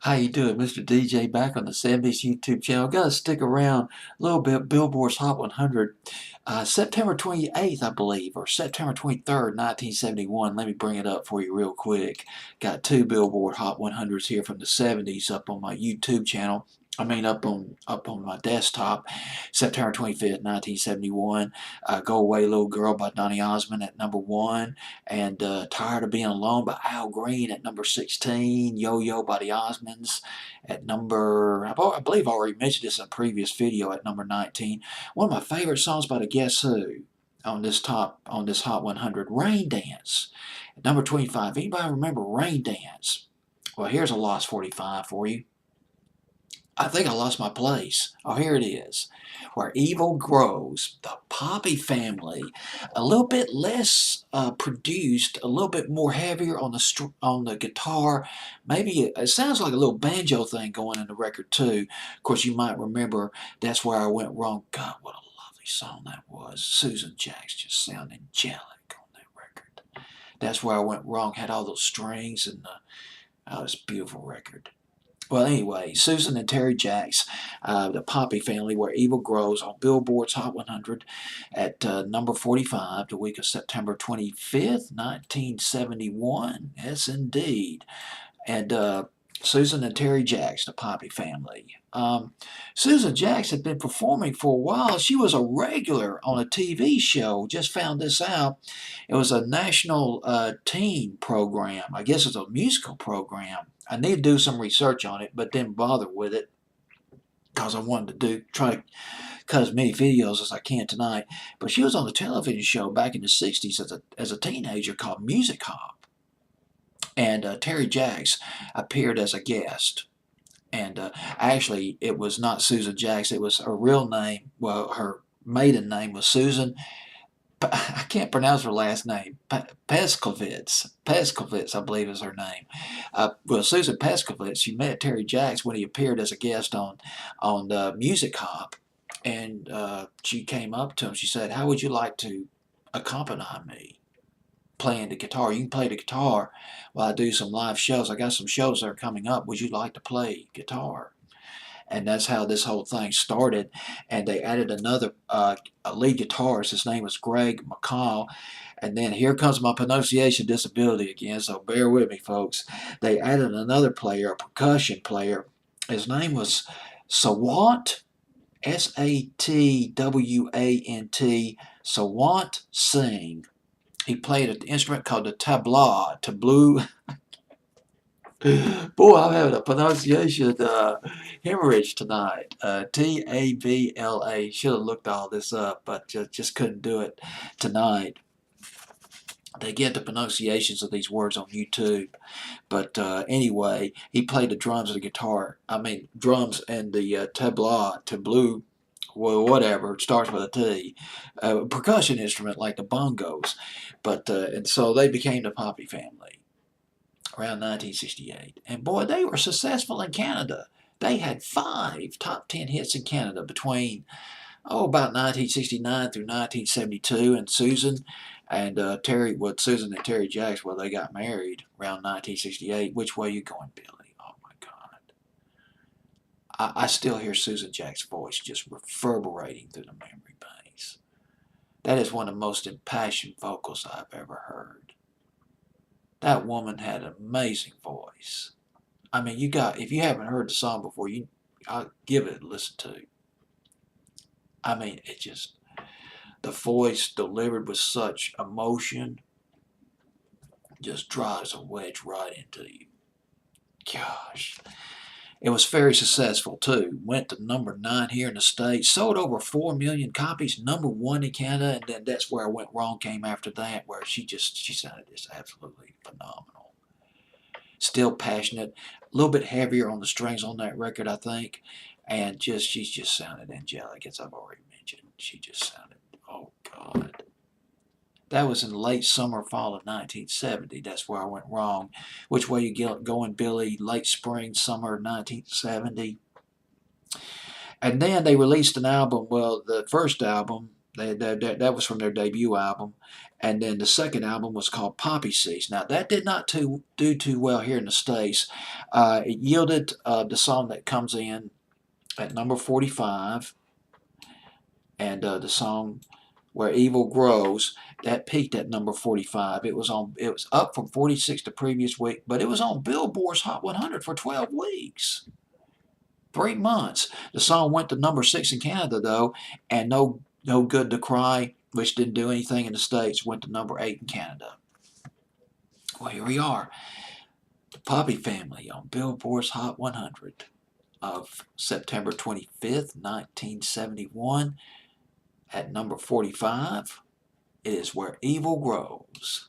How you doing, Mr. DJ? Back on the 70s YouTube channel. Got to stick around a little bit. Billboard's Hot 100, September 28th, I believe, or September 23rd, 1971. Let me bring it up for you real quick. Got two Billboard Hot 100s here from the 70s up on my YouTube channel. I mean, up on my desktop. September 25th, 1971. Go Away Little Girl by Donny Osmond at number 1. And Tired of Being Alone by Al Green at number 16. Yo Yo by the Osmonds at number, I believe I already mentioned this in a previous video, at number 19. One of my favorite songs by the Guess Who on this Hot 100, Rain Dance at number 25. Anybody remember Rain Dance? Well, here's a Lost 45 for you. I think I lost my place. Oh, here it is. Where Evil Grows, the Poppy Family, a little bit less produced, a little bit more heavier on the guitar. Maybe it sounds like a little banjo thing going in the record too. Of course, you might remember That's Where I Went Wrong. God, what a lovely song that was. Susan Jacks just sound angelic on that record. That's Where I Went Wrong had all those strings and oh, it's a beautiful record. Well, anyway, Susan and Terry Jacks, the Poppy Family, Where Evil Grows, on Billboard's Hot 100 at number 45, the week of September 25th, 1971. Yes, indeed. And Susan and Terry Jacks, the Poppy Family. Susan Jacks had been performing for a while. She was a regular on a TV show. Just found this out. It was a national teen program. I guess it's a musical program. I need to do some research on it, but didn't bother with it because I wanted to try to cut as many videos as I can tonight. But she was on a television show back in the 60s as a teenager called Music Hop. And Terry Jacks appeared as a guest. And actually, it was not Susan Jacks. It was her real name. Well, her maiden name was Susan. I can't pronounce her last name. Peskovitz. Peskovitz, I believe, is her name. Well, Susan Peskovitz, she met Terry Jacks when he appeared as a guest on Music Hop. And she came up to him. She said, "How would you like to accompany me playing the guitar? You can play the guitar while I do some live shows. I got some shows that are coming up. Would you like to play guitar?" And that's how this whole thing started. And they added another lead guitarist. His name was Greg McCall. And then here comes my pronunciation disability again, so bear with me, folks. They added another player, a percussion player. His name was Sawant, Satwant, Sawant Singh. He played an instrument called the tableau. Boy, I'm having a pronunciation hemorrhage tonight. Tabla. Should have looked all this up, but just couldn't do it tonight. They get the pronunciations of these words on YouTube. But anyway, he played the drums and the guitar. I mean, drums and the tableau, well, whatever, it starts with a T. Percussion instrument like the bongos. But and so they became the Poppy Family around 1968. And boy, they were successful in Canada. They had 5 top 10 hits in Canada between, about 1969 through 1972. And Susan and Susan and Terry Jacks, well, they got married around 1968. Which way you going, Billy? Oh my God. I still hear Susan Jacks' voice just reverberating through the memory banks. That is one of the most impassioned vocals I've ever heard. That woman had an amazing voice. I mean, if you haven't heard the song before, I'll give it a listen to. I mean, the voice delivered with such emotion just drives a wedge right into you. Gosh. It was very successful too. Went to number 9 here in the States. Sold over 4 million copies. Number 1 in Canada. And then That's Where I Went Wrong came after that, where she sounded just absolutely phenomenal. Still passionate. A little bit heavier on the strings on that record, I think. And she just sounded angelic, as I've already mentioned. She just sounded, oh God. That was in the late summer, fall of 1970. That's Where I Went Wrong. Which Way You Going, Billy? Late spring, summer of 1970. And then they released an album. Well, the first album That was from their debut album. And then the second album was called Poppy Seeds. Now, that did not do too well here in the States. It yielded the song that comes in at number 45, and the song Where Evil Grows, that peaked at number 45. It was up from 46 the previous week, but it was on Billboard's Hot 100 for 12 weeks. 3 months. The song went to number 6 in Canada though, and No Good to Cry, which didn't do anything in the States, went to number 8 in Canada. Well, here we are. The Poppy Family on Billboard's Hot 100 of September 25th, 1971. At number 45, it is Where Evil Grows.